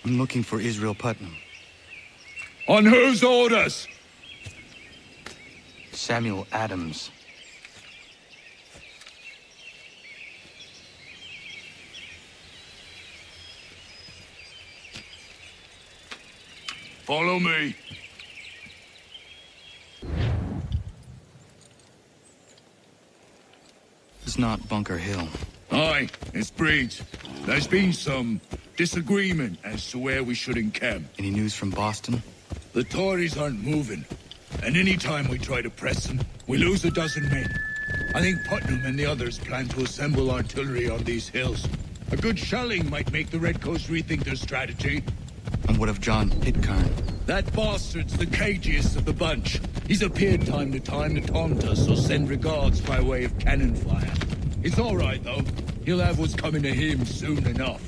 I'm looking for Israel Putnam. On whose orders? Samuel Adams. Follow me. It's not Bunker Hill. Aye, it's Breach. There's been some disagreement as to where we should encamp. Any news from Boston? The Tories aren't moving, and any time we try to press them, we lose a dozen men. I think Putnam and the others plan to assemble artillery on these hills. A good shelling might make the Redcoats rethink their strategy. And what of John Pitcairn? That bastard's the cagiest of the bunch. He's appeared time to taunt us or send regards by way of cannon fire. It's all right, though. He'll have what's coming to him soon enough.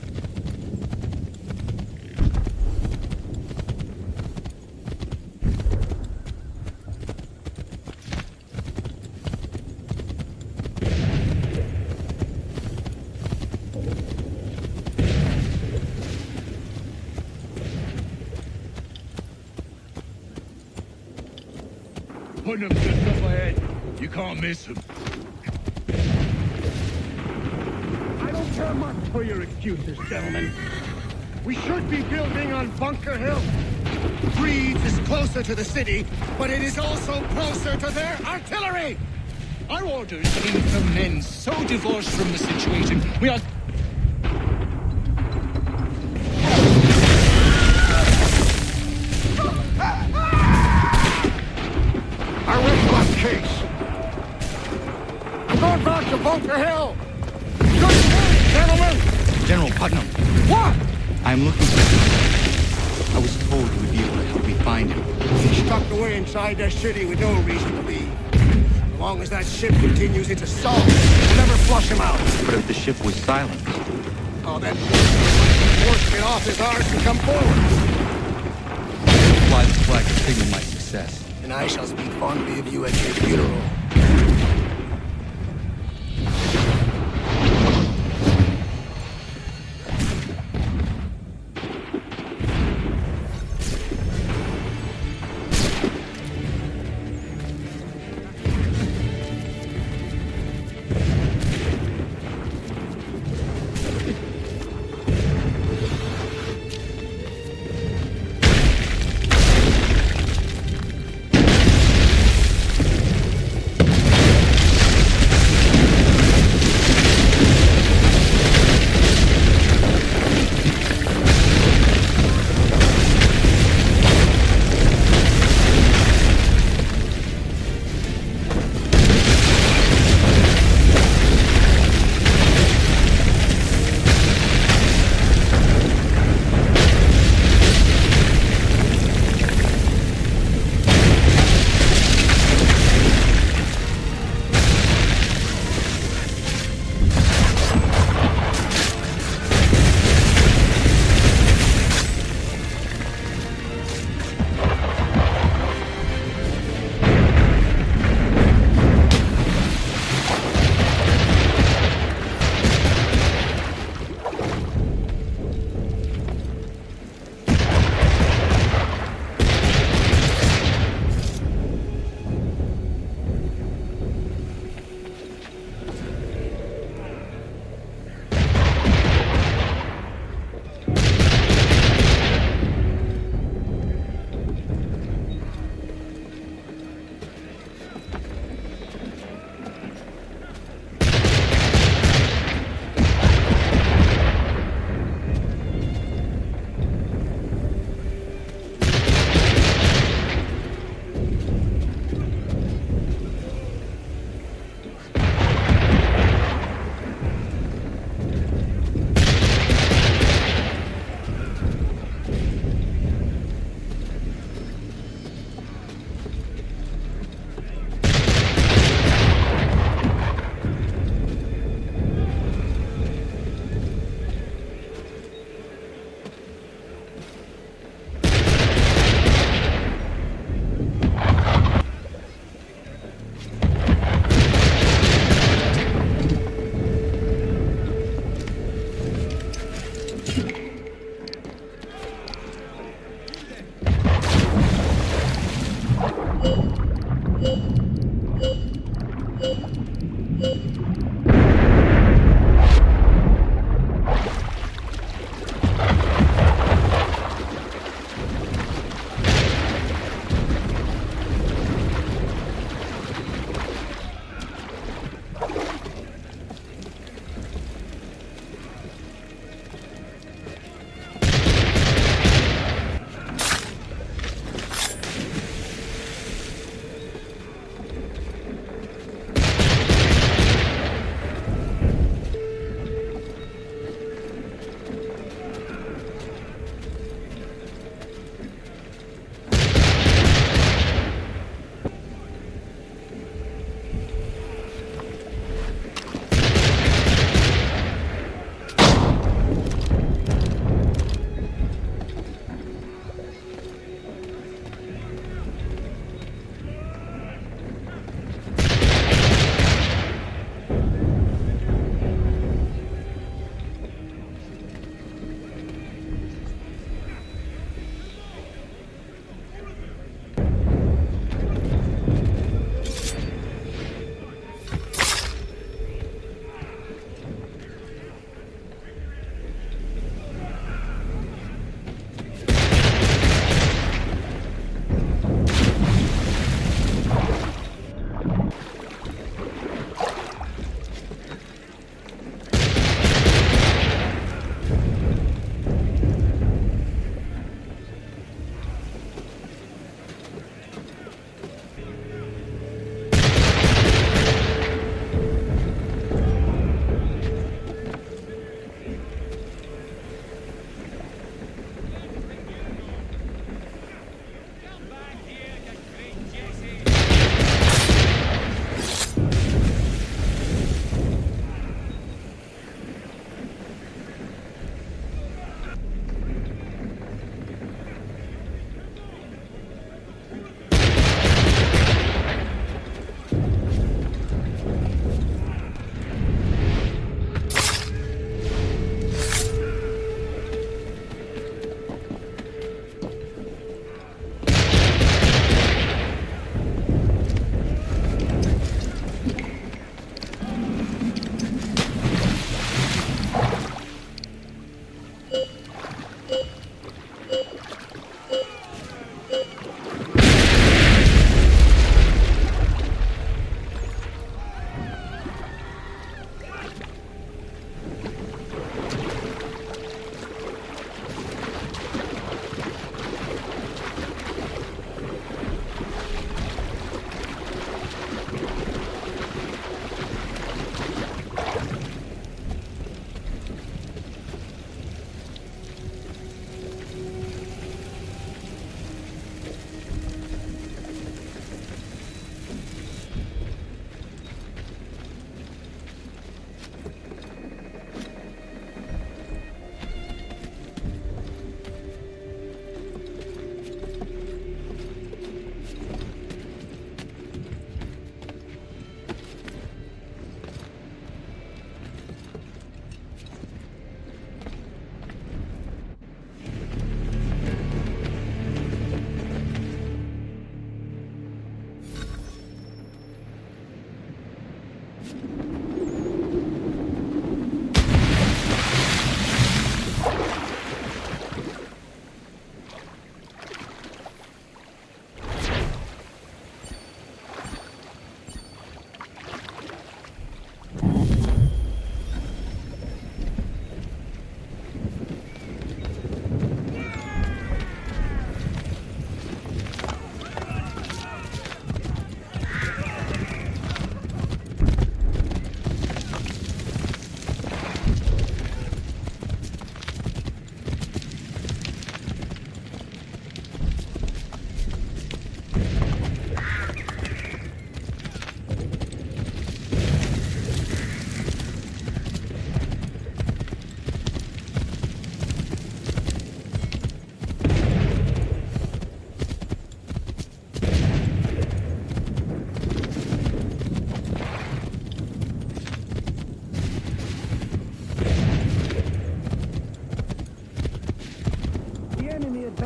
Putnam's just up ahead. You can't miss him. I don't care much for your excuses, gentlemen. We should be building on Bunker Hill. Breeds is closer to the city, but it is also closer to their artillery! Our orders came from men so divorced from the situation, we are... Our red case. I'm going back to Bunker Hill. Good morning, gentlemen. General Putnam. What? I'm looking for him. I was told you would be able to help me find him. He's tucked away inside that city with no reason to leave. As long as that ship continues its assault, we'll never flush him out. But if the ship was silent, Oh, then force get off his arse and come forward. fly the flag to signal my success. And I shall speak fondly of you at your funeral.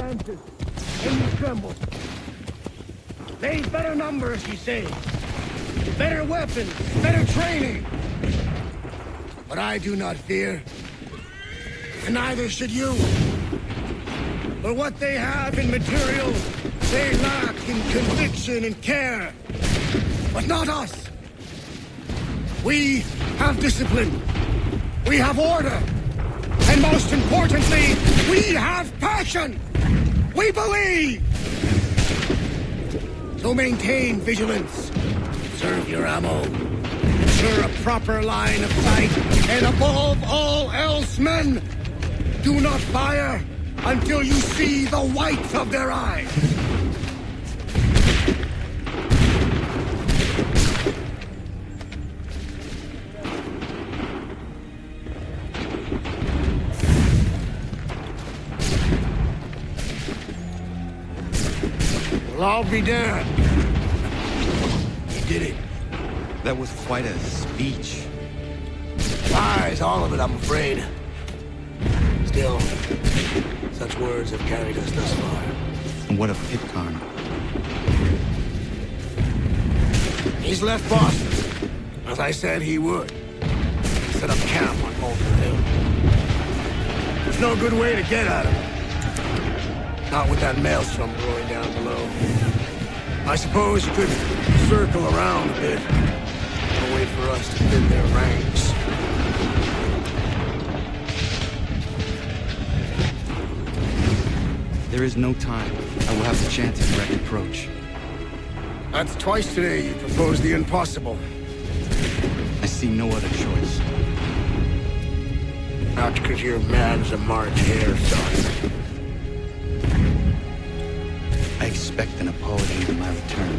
advances, and you tremble. They's better numbers, you say. Better weapons, better training. But I do not fear. And neither should you. For what they have in material, they lack in conviction and care. But not us. We have discipline. We have order. And most importantly, we have passion. We believe. So maintain vigilance. Serve your ammo. Ensure a proper line of sight. And above all else, men, do not fire until you see the whites of their eyes. Well, I'll be damned. You did it. That was quite a speech. Lies, all of it, I'm afraid. Still, such words have carried us thus far. And what of Pitcairn? He's left Boston, as I said he would. Set up camp on Bolton Hill. There's no good way to get at him. Not with that maelstrom blowing down below. I suppose you could circle around a bit. And wait for us to thin their ranks. There is no time. I will have the chance at direct approach. That's twice today you proposed the impossible. I see no other choice. Not because you're mad as a March hare, son. I expect an apology in my return.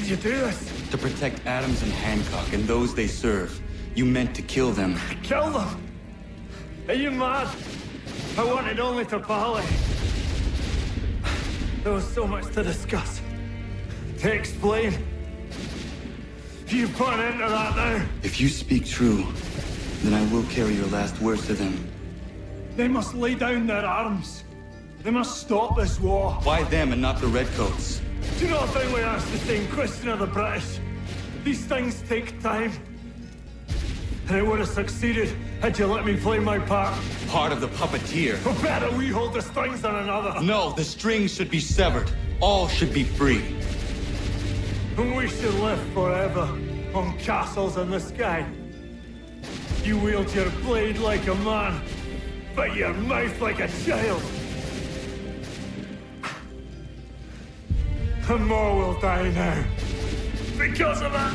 you do this? To protect Adams and Hancock and those they serve, you meant to kill them. Kill them? Are you mad? I wanted only to parley. There was so much to discuss, to explain. You put an end to that now. If you speak true, then I will carry your last words to them. They must lay down their arms. They must stop this war. Why them and not the Redcoats? Do you not think we asked the same question of the British? These things take time. And it would have succeeded had you let me play my part. Part of the puppeteer. Or better, we hold the strings on another. No, the strings should be severed. All should be free. And we should live forever on castles in the sky. You wield your blade like a man, but your mouth like a child. And more will die now. Because of that.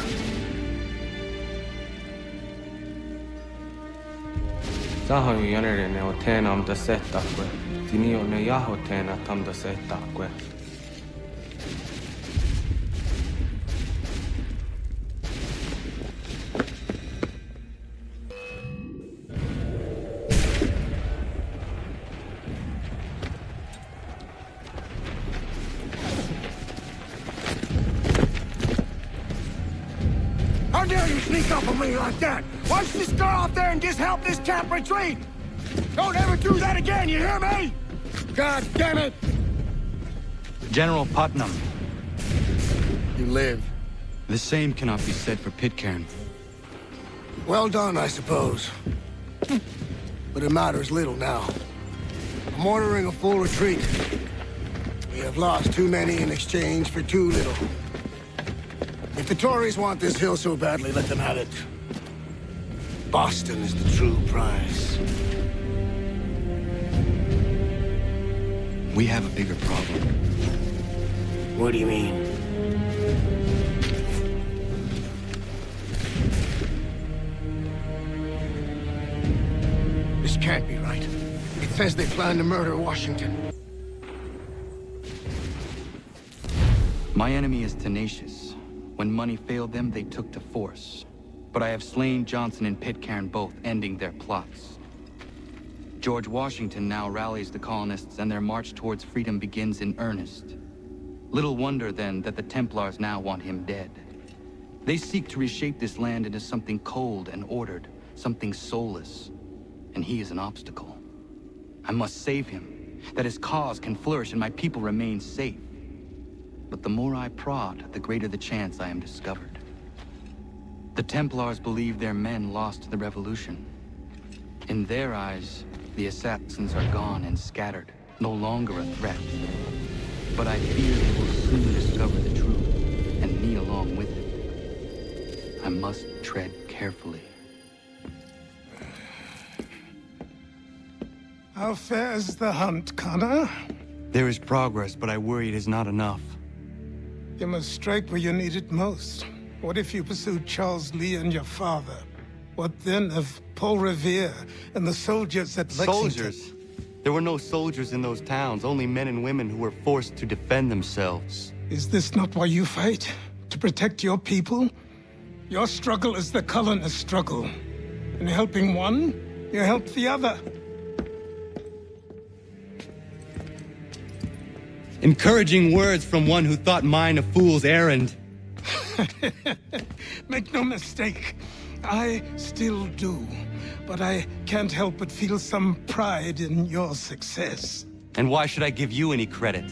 Sahoin jänerinen on teenam da setakwe. Tini on ne jaho teena tam da setakwe. How dare you sneak up on me like that? Why don't you just go out there and just help this camp retreat? Don't ever do that again, you hear me? God damn it! General Putnam. You live. The same cannot be said for Pitcairn. Well done, I suppose. But it matters little now. I'm ordering a full retreat. We have lost too many in exchange for too little. If the Tories want this hill so badly, let them have it. Boston is the true prize. We have a bigger problem. What do you mean? This can't be right. It says they plan to murder Washington. My enemy is tenacious. When money failed them, they took to force. But I have slain Johnson and Pitcairn both, ending their plots. George Washington now rallies the colonists and their march towards freedom begins in earnest. Little wonder, then, that the Templars now want him dead. They seek to reshape this land into something cold and ordered, something soulless. And he is an obstacle. I must save him, that his cause can flourish and my people remain safe. But the more I prod, the greater the chance I am discovered. The Templars believe their men lost the revolution. In their eyes, the assassins are gone and scattered, no longer a threat. But I fear they will soon discover the truth, and me along with it. I must tread carefully. How fares the hunt, Connor? There is progress, but I worry it is not enough. You must strike where you need it most. What if you pursued Charles Lee and your father? What then of Paul Revere and the soldiers at Lexington? Soldiers? There were no soldiers in those towns, only men and women who were forced to defend themselves. Is this not why you fight? To protect your people? Your struggle is the colonist struggle. In helping one, you help the other. Encouraging words from one who thought mine a fool's errand. Make no mistake, I still do. But I can't help but feel some pride in your success. And why should I give you any credit?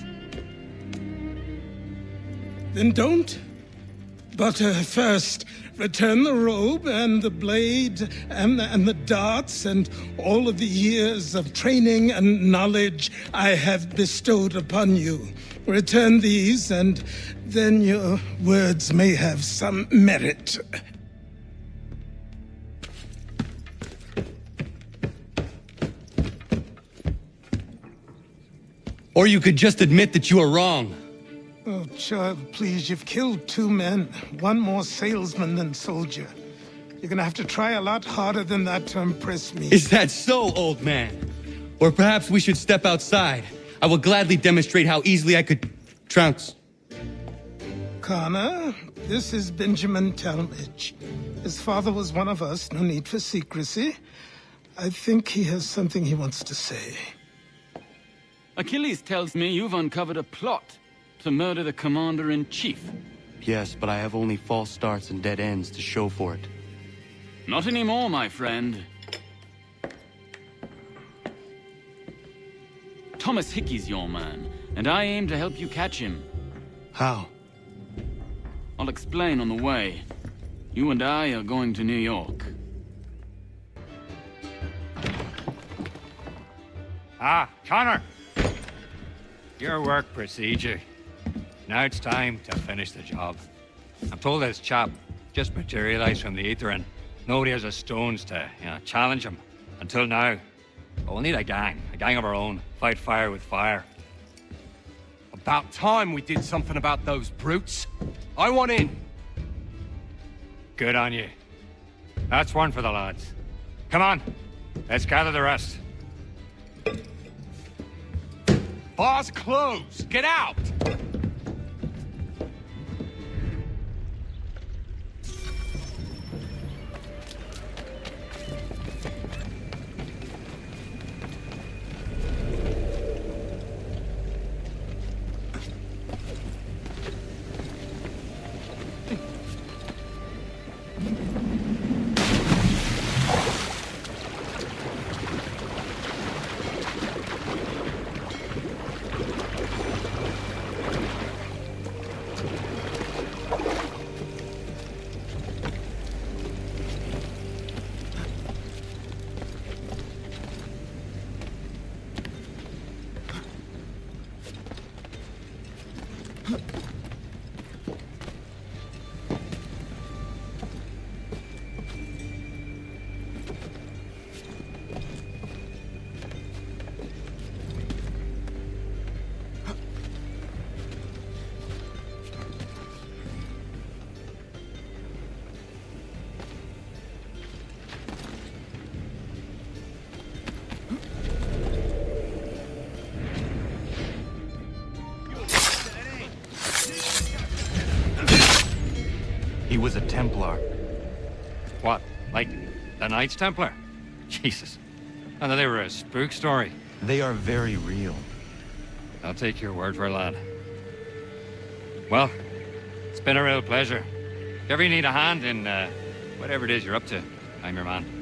Then don't. But first, return the robe and the blade and the darts and all of the years of training and knowledge I have bestowed upon you. Return these, and then your words may have some merit. Or you could just admit that you are wrong. Oh, child, please, you've killed 2 men. One more salesman than soldier. You're gonna have to try a lot harder than that to impress me. Is that so, old man? Or perhaps we should step outside. I will gladly demonstrate how easily I could trounce. Connor. This is Benjamin Talmadge. His father was one of us, no need for secrecy. I think he has something he wants to say. Achilles tells me you've uncovered a plot to murder the Commander-in-Chief. Yes, but I have only false starts and dead ends to show for it. Not anymore, my friend. Thomas Hickey's your man, and I aim to help you catch him. How? I'll explain on the way. You and I are going to New York. Ah, Connor! Your work procedure. Now it's time to finish the job. I'm told this chap just materialized from the ether and nobody has a stones to, challenge him. Until now. But we'll need a gang of our own. Fight fire with fire. About time we did something about those brutes. I want in. Good on you. That's one for the lads. Come on, let's gather the rest. Bar's closed. Get out! He was a Templar. What, like the Knights Templar? Jesus. I thought they were a spook story. They are very real. I'll take your word for it, lad. Well, it's been a real pleasure. If you ever need a hand in whatever it is you're up to, I'm your man.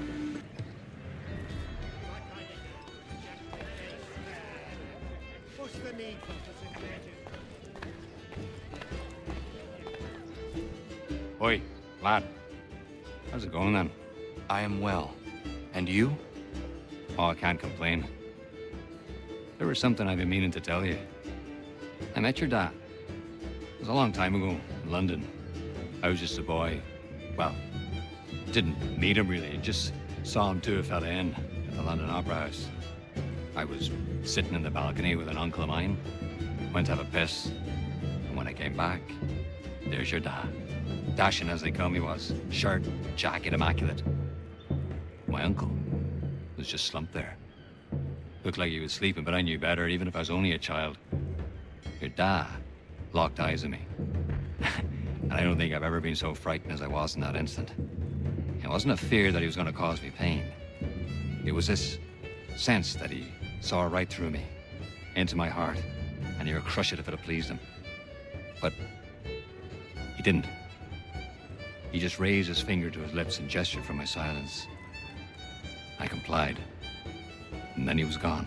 Oi, lad. How's it going then? I am well. And you? Oh, I can't complain. There was something I've been meaning to tell you. I met your dad. It was a long time ago, in London. I was just a boy. Well, didn't meet him really, just saw him too a fella in at the London Opera House. I was sitting in the balcony with an uncle of mine, went to have a piss, and when I came back, there's your dad. Dashing as they come he was, shirt, jacket, immaculate. My uncle was just slumped there. Looked like he was sleeping, but I knew better, even if I was only a child. Your dad locked eyes on me. And I don't think I've ever been so frightened as I was in that instant. It wasn't a fear that he was going to cause me pain. It was this sense that he saw right through me, into my heart, and he would crush it if it had pleased him. But he didn't. He just raised his finger to his lips and gestured for my silence. I complied, and then he was gone.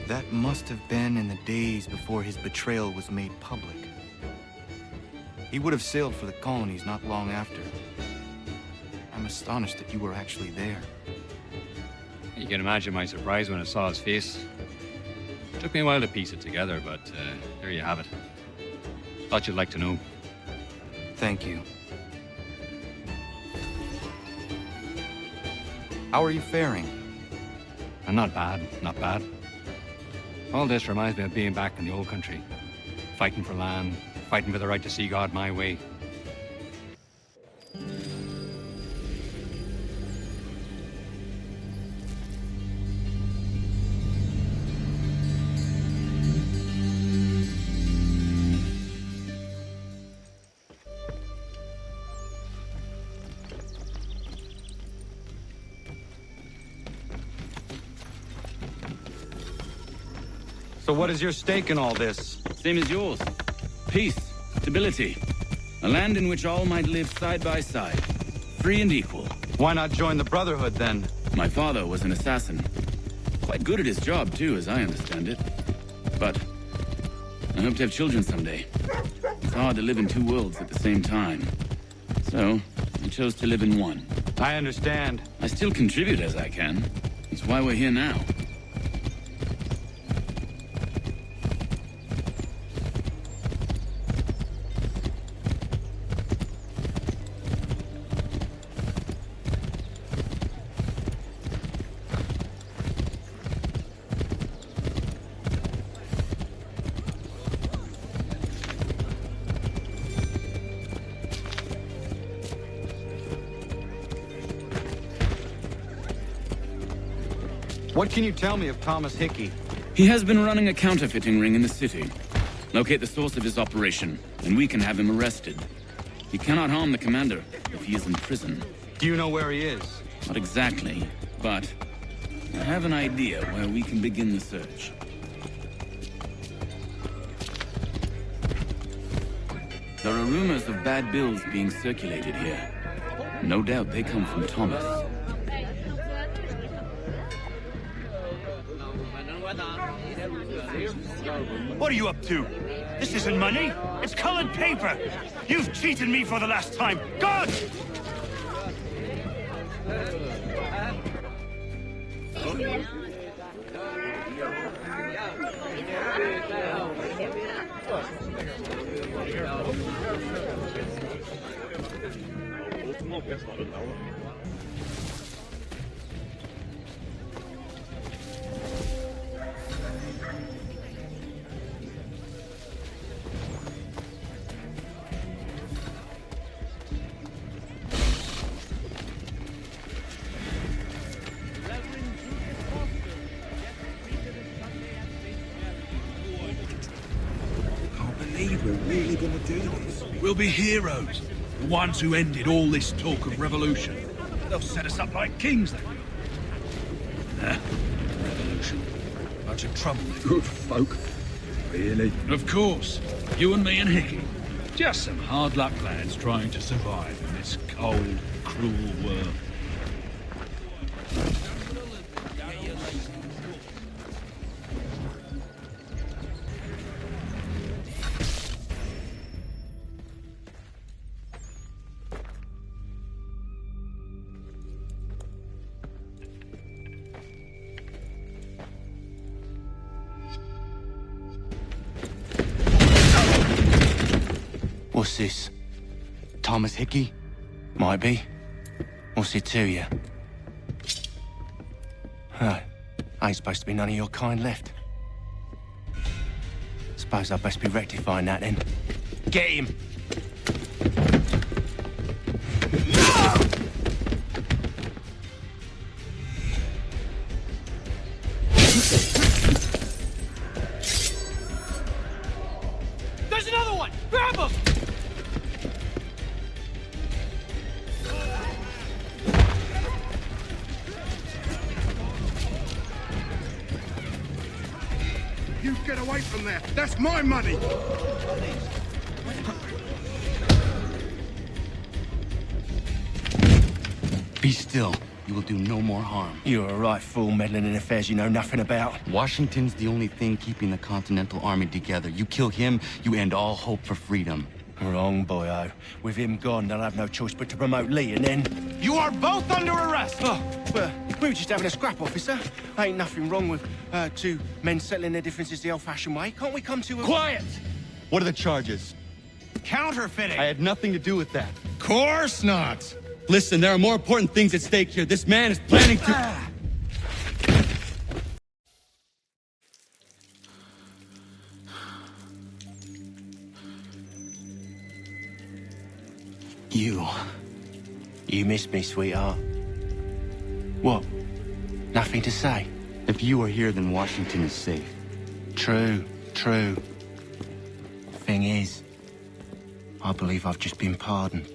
That must have been in the days before his betrayal was made public. He would have sailed for the colonies not long after. I'm astonished that you were actually there. You can imagine my surprise when I saw his face. It took me a while to piece it together, but there you have it. Thought you'd like to know. Thank you. How are you faring? Not bad, not bad. All this reminds me of being back in the old country. Fighting for land, fighting for the right to see God my way. So what is your stake in all this? Same as yours. Peace, stability. A land in which all might live side by side. Free and equal. Why not join the Brotherhood, then? My father was an assassin. Quite good at his job, too, as I understand it. But I hope to have children someday. It's hard to live in two worlds at the same time. So, I chose to live in one. I understand. I still contribute as I can. That's why we're here now. What can you tell me of Thomas Hickey? He has been running a counterfeiting ring in the city. Locate the source of his operation, and we can have him arrested. He cannot harm the commander if he is in prison. Do you know where he is? Not exactly, but I have an idea where we can begin the search. There are rumors of bad bills being circulated here. No doubt they come from Thomas. What are you up to? This isn't money. It's colored paper. You've cheated me for the last time. God! We're really gonna do this. We'll be heroes. The ones who ended all this talk of revolution. They'll set us up like kings, they will. Revolution. Bunch of trouble. Good folk. Really? Of course. You and me and Hickey. Just some hard luck lads trying to survive in this cold, cruel world. What's this? Thomas Hickey? Might be. What's it to you? Huh. Ain't supposed to be none of your kind left. Suppose I'd best be rectifying that then. Get him! There's another one! Grab him! You get away from there! That's my money! Be still. You will do no more harm. You're a right fool meddling in affairs you know nothing about. Washington's the only thing keeping the Continental Army together. You kill him, you end all hope for freedom. Wrong, boyo. With him gone, they'll have no choice but to promote Lee, and then... You are both under arrest! Oh, well, we were just having a scrap, officer. Ain't nothing wrong with two men settling their differences the old-fashioned way. Can't we come to a... Quiet! What are the charges? Counterfeiting! I had nothing to do with that. Course not! Listen, there are more important things at stake here. This man is planning to... You missed me, sweetheart. What? Nothing to say? If you are here, then Washington is safe. True. Thing is, I believe I've just been pardoned.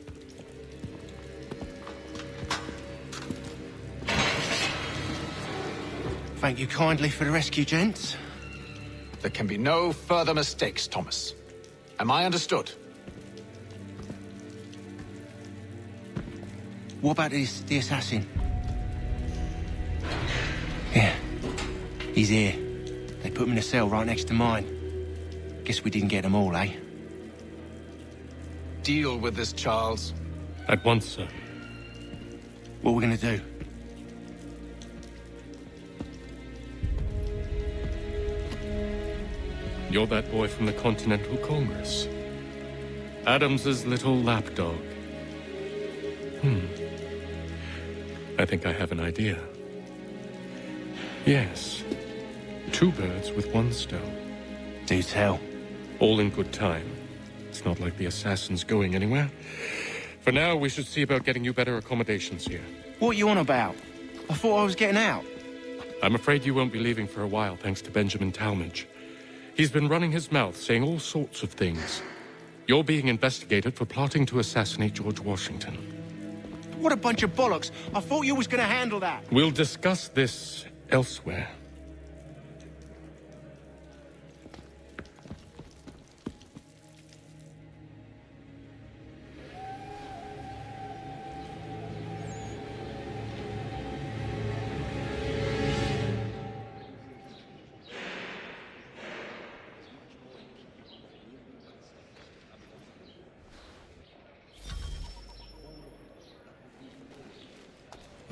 Thank you kindly for the rescue, gents. There can be no further mistakes, Thomas. Am I understood? What about the assassin? Yeah. He's here. They put him in a cell right next to mine. Guess we didn't get them all, eh? Deal with this, Charles. At once, sir. What are we gonna do? You're that boy from the Continental Congress. Adams's little lapdog. I think I have an idea. Yes. 2 birds with 1 stone. Do tell. All in good time. It's not like the assassin's going anywhere. For now, we should see about getting you better accommodations here. What are you on about? I thought I was getting out. I'm afraid you won't be leaving for a while, thanks to Benjamin Talmadge. He's been running his mouth, saying all sorts of things. You're being investigated for plotting to assassinate George Washington. What a bunch of bollocks. I thought you was gonna handle that. We'll discuss this elsewhere.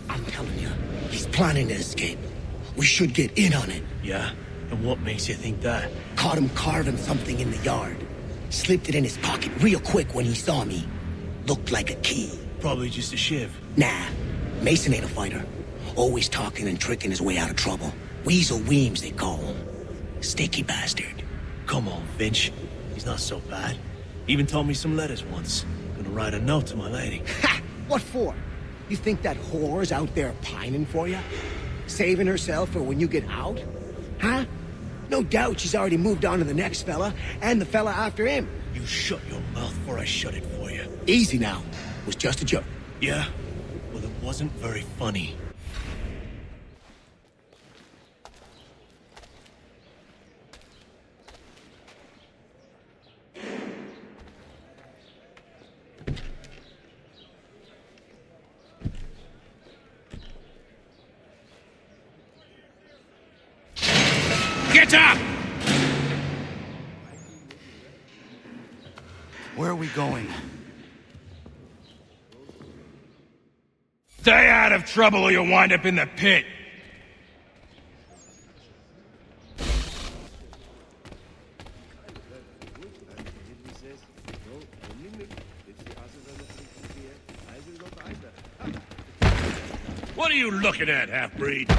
I'm telling you, he's planning to escape. We should get in on it. Yeah? And what makes you think that? Caught him carving something in the yard. Slipped it in his pocket real quick when he saw me. Looked like a key. Probably just a shiv. Nah, Mason ain't a fighter. Always talking and tricking his way out of trouble. Weasel Weems, they call him. Sticky bastard. Come on, Finch. He's not so bad. Even told me some letters once. Gonna write a note to my lady. Ha! What for? You think that whore's out there pining for you? Saving herself for when you get out? Huh? No doubt she's already moved on to the next fella, and the fella after him. You shut your mouth before I shut it for you. Easy now. It was just a joke. Yeah? Well, it wasn't very funny. Get up! Where are we going? Stay out of trouble or you'll wind up in the pit. What are you looking at, half-breed?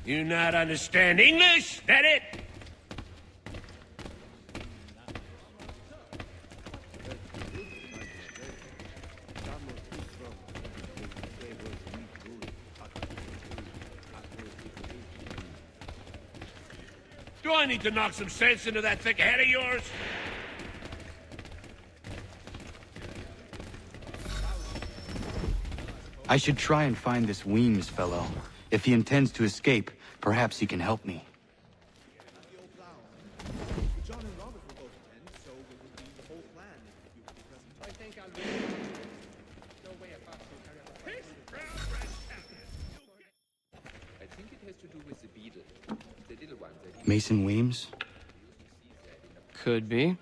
You not understand English? That it? Do I need to knock some sense into that thick head of yours? I should try and find this Weems fellow. If he intends to escape, perhaps he can help me. Mason Weems? Could be.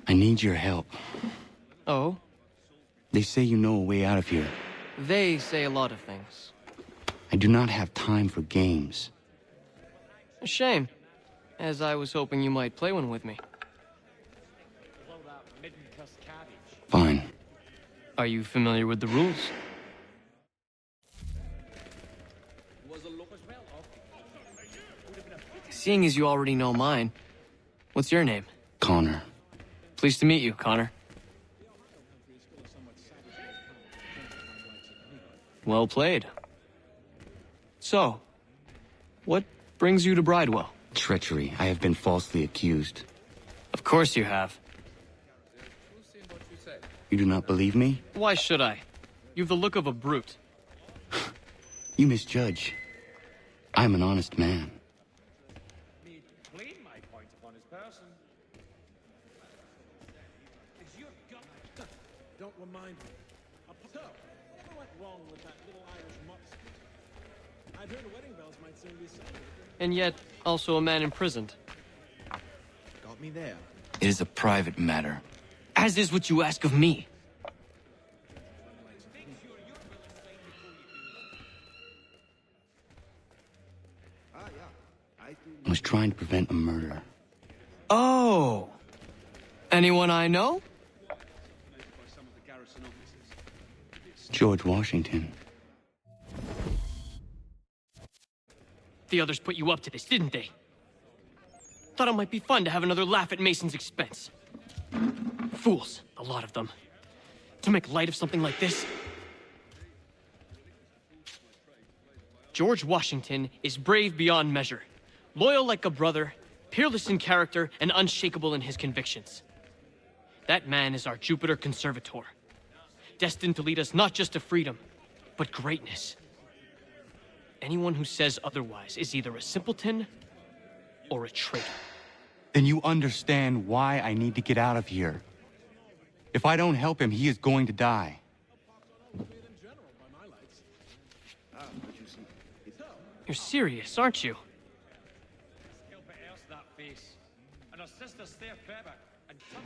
I need your help. Oh? They say you know a way out of here. They say a lot of things. I do not have time for games. A shame, as I was hoping you might play one with me. Fine. Are you familiar with the rules? Seeing as you already know mine, what's your name? Connor. Pleased to meet you, Connor. Well played. So, what brings you to Bridewell? Treachery. I have been falsely accused. Of course you have. You do not believe me? Why should I? You've the look of a brute. You misjudge. I'm an honest man. Don't remind me. Whatever went wrong with that little Irish mutt? I'd heard wedding bells might soon be celebrated. And yet, also a man imprisoned. Got me there. It is a private matter. As is what you ask of me. I was trying to prevent a murder. Oh! Anyone I know? George Washington. The others put you up to this, didn't they? Thought it might be fun to have another laugh at Mason's expense. Fools, a lot of them. To make light of something like this. George Washington is brave beyond measure, loyal like a brother, peerless in character, and unshakable in his convictions. That man is our Jupiter Conservator, destined to lead us not just to freedom, but greatness. Anyone who says otherwise is either a simpleton or a traitor. Then you understand why I need to get out of here. If I don't help him, he is going to die. You're serious, aren't you?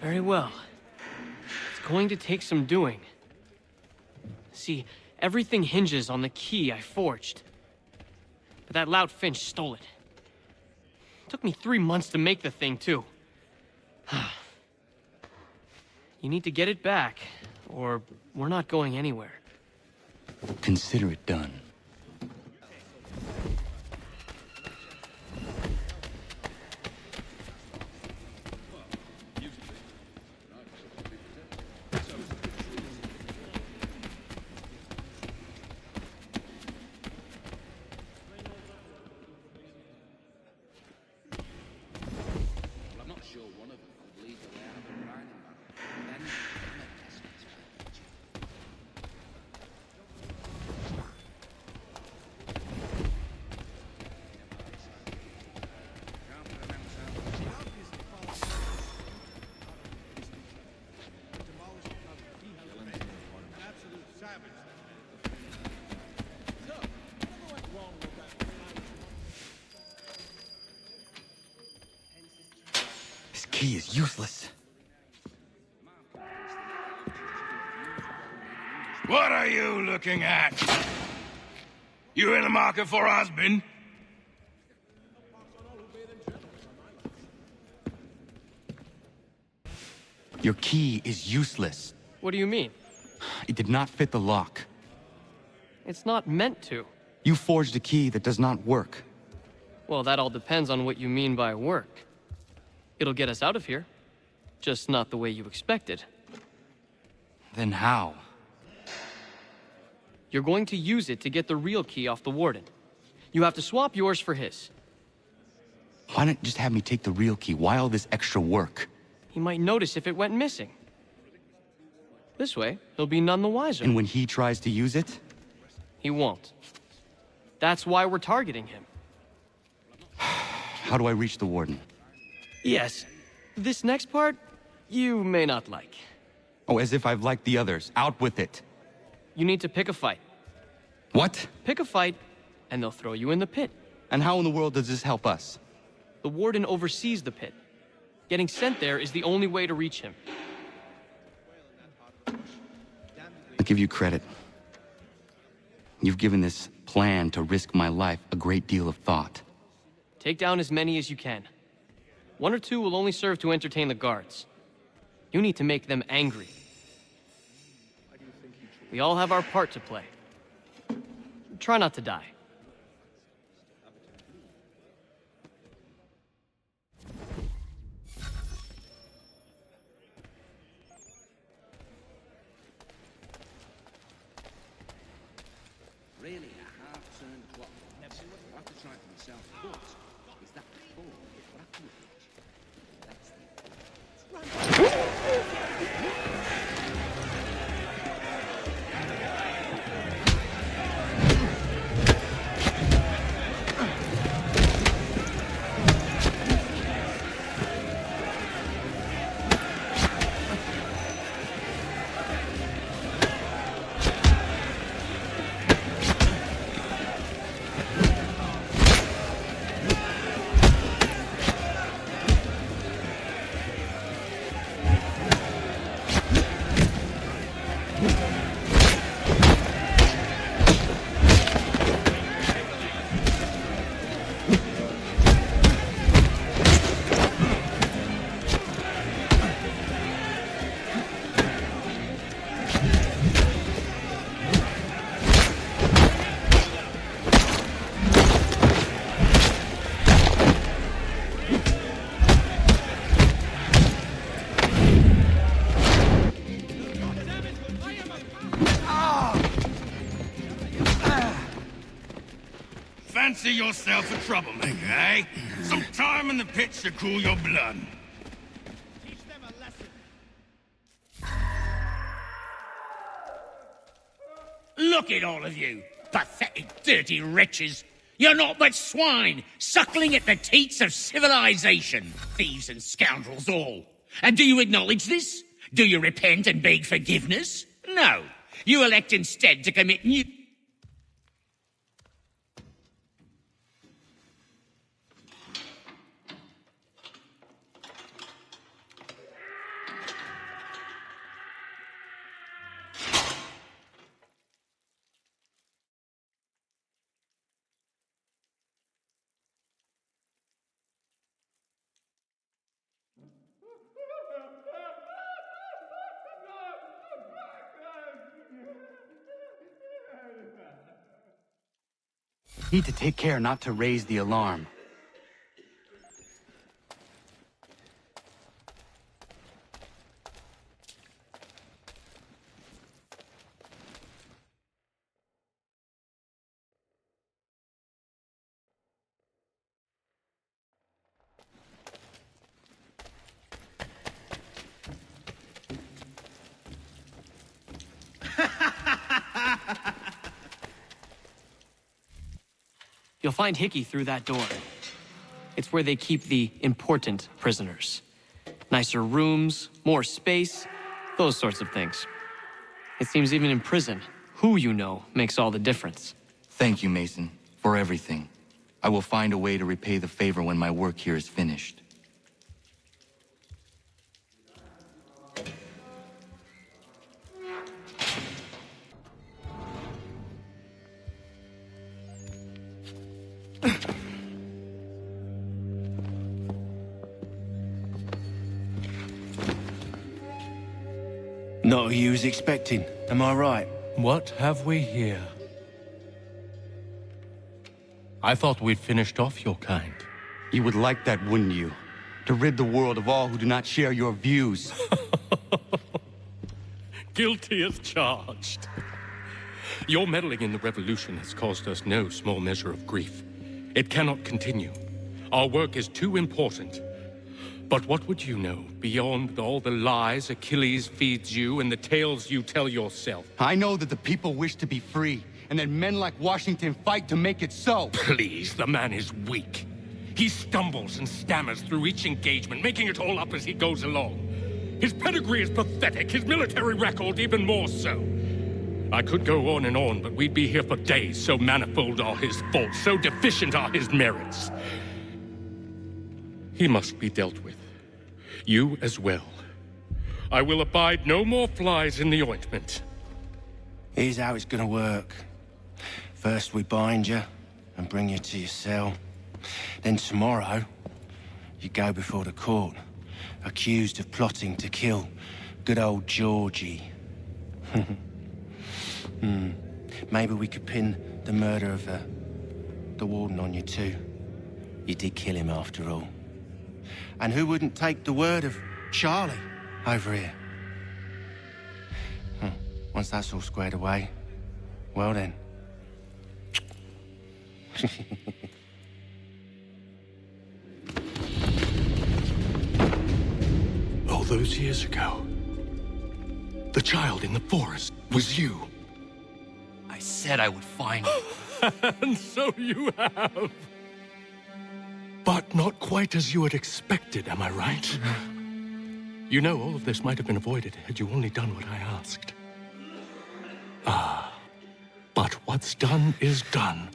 Very well. It's going to take some doing. See, everything hinges on the key I forged. But that lout Finch stole it. Took me 3 months to make the thing, too. You need to get it back, or we're not going anywhere. Consider it done. This key is useless. What are you looking at? You in the market for a husband? Your key is useless. What do you mean? It did not fit the lock. It's not meant to. You forged a key that does not work. Well, that all depends on what you mean by work. It'll get us out of here. Just not the way you expected. Then how? You're going to use it to get the real key off the Warden. You have to swap yours for his. Why not just have me take the real key? Why all this extra work? He might notice if it went missing. This way, he'll be none the wiser. And when he tries to use it? He won't. That's why we're targeting him. How do I reach the Warden? Yes. This next part, you may not like. Oh, as if I've liked the others. Out with it. You need to pick a fight. What? Pick a fight, and they'll throw you in the pit. And how in the world does this help us? The Warden oversees the pit. Getting sent there is the only way to reach him. I'll give you credit. You've given this plan to risk my life a great deal of thought. Take down as many as you can. 1 or 2 will only serve to entertain the guards. You need to make them angry. We all have our part to play. Try not to die. Really a half-turned clock. Never seen what I have to try it for myself. But is that before what I can reach? That's the fancy yourself a troublemaker, eh? Some time in the pits to cool your blood. Teach them a lesson. Look at all of you, pathetic, dirty wretches. You're not but swine, suckling at the teats of civilization. Thieves and scoundrels all. And do you acknowledge this? Do you repent and beg forgiveness? No. You elect instead to commit new... Need to take care not to raise the alarm. You'll find Hickey through that door. It's where they keep the important prisoners. Nicer rooms, more space, those sorts of things. It seems even in prison, who you know makes all the difference. Thank you, Mason, for everything. I will find a way to repay the favor when my work here is finished. Not who you was expecting, am I right? What have we here? I thought we'd finished off your kind. You would like that, wouldn't you? To rid the world of all who do not share your views. Guilty as charged. Your meddling in the revolution has caused us no small measure of grief. It cannot continue. Our work is too important. But what would you know beyond all the lies Achilles feeds you and the tales you tell yourself? I know that the people wish to be free, and that men like Washington fight to make it so. Please, the man is weak. He stumbles and stammers through each engagement, making it all up as he goes along. His pedigree is pathetic, his military record even more so. I could go on, but we'd be here for days, so manifold are his faults, so deficient are his merits. He must be dealt with. You as well. I will abide no more flies in the ointment. Here's how it's gonna work. First we bind you and bring you to your cell. Then tomorrow, you go before the court, accused of plotting to kill good old Georgie. Maybe we could pin the murder of the warden on you too. You did kill him after all. And who wouldn't take the word of Charlie over here? Once that's all squared away, well then. All those years ago, the child in the forest was you. I said I would find you. And so you have. But not quite as you had expected, am I right? You know, all of this might have been avoided had you only done what I asked. But what's done is done.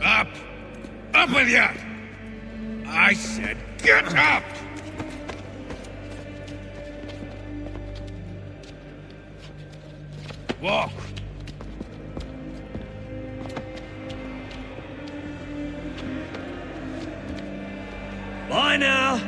Up! Up with you! I said get up! Walk! Bye now!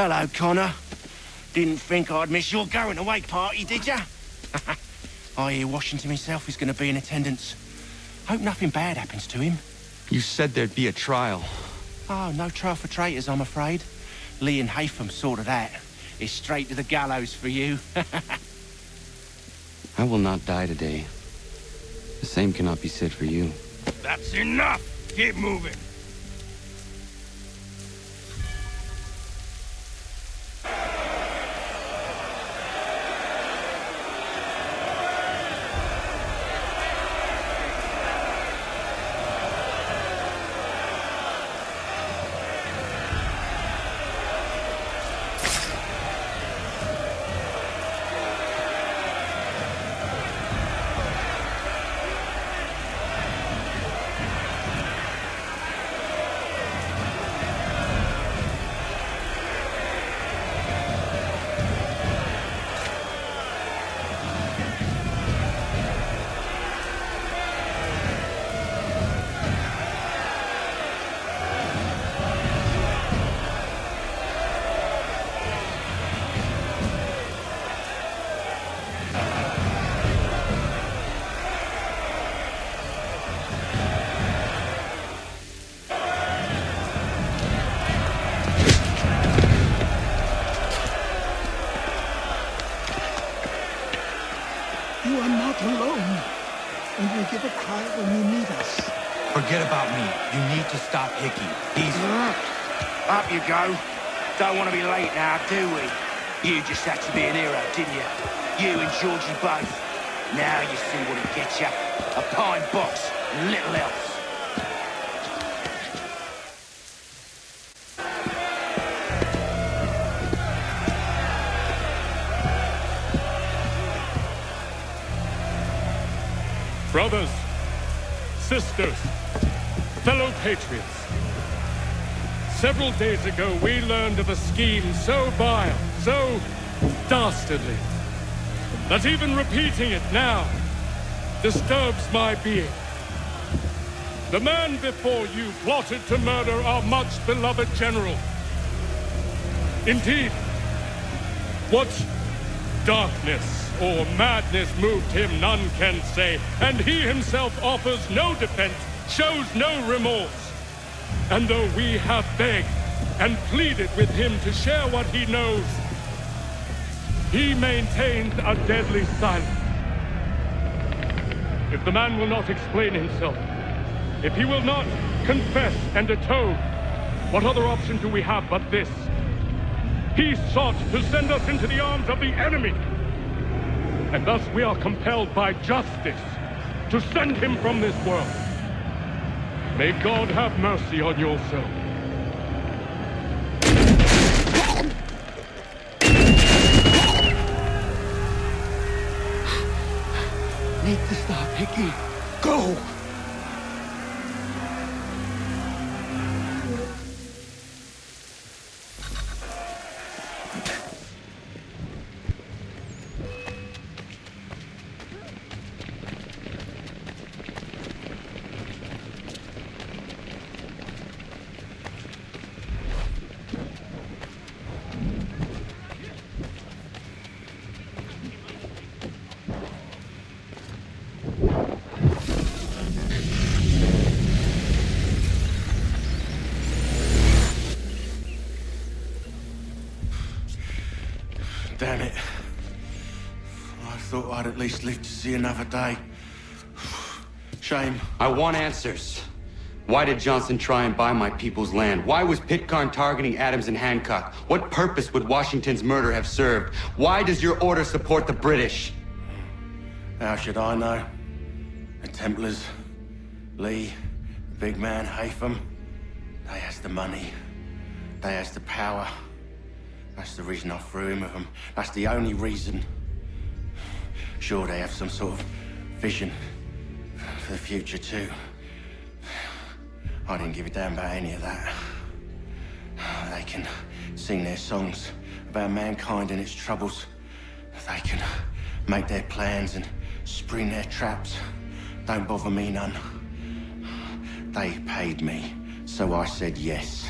Hello, Connor. Didn't think I'd miss your going-away party, did ya? I hear Washington himself is going to be in attendance. Hope nothing bad happens to him. You said there'd be a trial. Oh, no trial for traitors, I'm afraid. Lee and Haytham sorted that. It's straight to the gallows for you. I will not die today. The same cannot be said for you. That's enough! Keep moving! You are not alone. And will give a cry when you need us. Forget about me. You need to stop Hickey. He's... Up you go. Don't want to be late now, do we? You just had to be an hero, didn't you? You and Georgie both. Now you see what it gets you. A pine box and little else. Brothers, sisters, fellow patriots. Several days ago, we learned of a scheme so vile, so dastardly, that even repeating it now disturbs my being. The man before you plotted to murder our much-beloved general. Indeed, what darkness or madness moved him, none can say, and he himself offers no defense, shows no remorse. And though we have begged and pleaded with him to share what he knows, he maintains a deadly silence. If the man will not explain himself, if he will not confess and atone, what other option do we have but this? He sought to send us into the arms of the enemy. And thus we are compelled by justice to send him from this world. May God have mercy on your soul. Need to stop, Hickey. Go! Damn it. I thought I'd at least live to see another day. Shame. I want answers. Why did Johnson try and buy my people's land? Why was Pitcairn targeting Adams and Hancock? What purpose would Washington's murder have served? Why does your order support the British? How should I know? The Templars, Lee, the big man, Haytham, they has the money. They has the power. That's the reason I threw in with them. That's the only reason. Sure, they have some sort of vision for the future, too. I didn't give a damn about any of that. They can sing their songs about mankind and its troubles. They can make their plans and spring their traps. Don't bother me none. They paid me, so I said yes.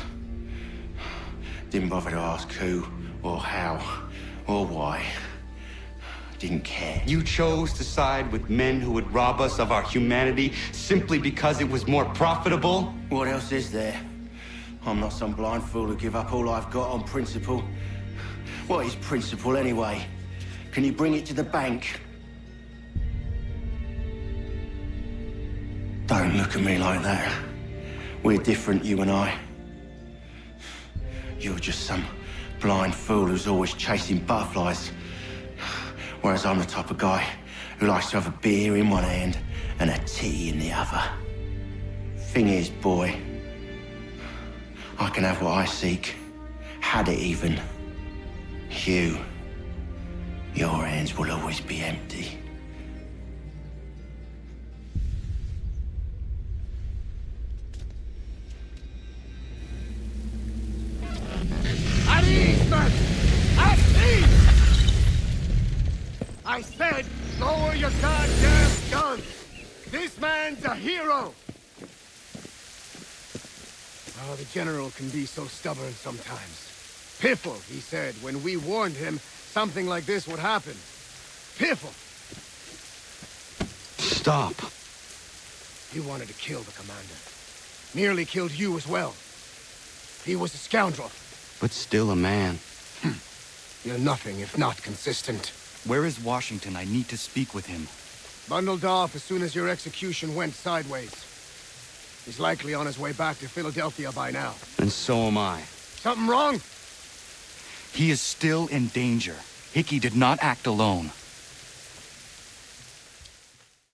Didn't bother to ask who, or how, or why. Didn't care. You chose to side with men who would rob us of our humanity simply because it was more profitable? What else is there? I'm not some blind fool who give up all I've got on principle. What is principle anyway? Can you bring it to the bank? Don't look at me like that. We're different, you and I. You're just some blind fool who's always chasing butterflies. Whereas I'm the type of guy who likes to have a beer in one hand and a tea in the other. Thing is, boy, I can have what I seek. Had it even. Your hands will always be empty. At ease, men! At ease! I said, lower your goddamn guns! This man's a hero! Oh, the General can be so stubborn sometimes. Piffle, he said, when we warned him something like this would happen. Piffle! Stop. He wanted to kill the commander. Nearly killed you as well. He was a scoundrel. But still a man. You're nothing if not consistent. Where is Washington? I need to speak with him. Bundled off as soon as your execution went sideways. He's likely on his way back to Philadelphia by now. And so am I. Something wrong? He is still in danger. Hickey did not act alone.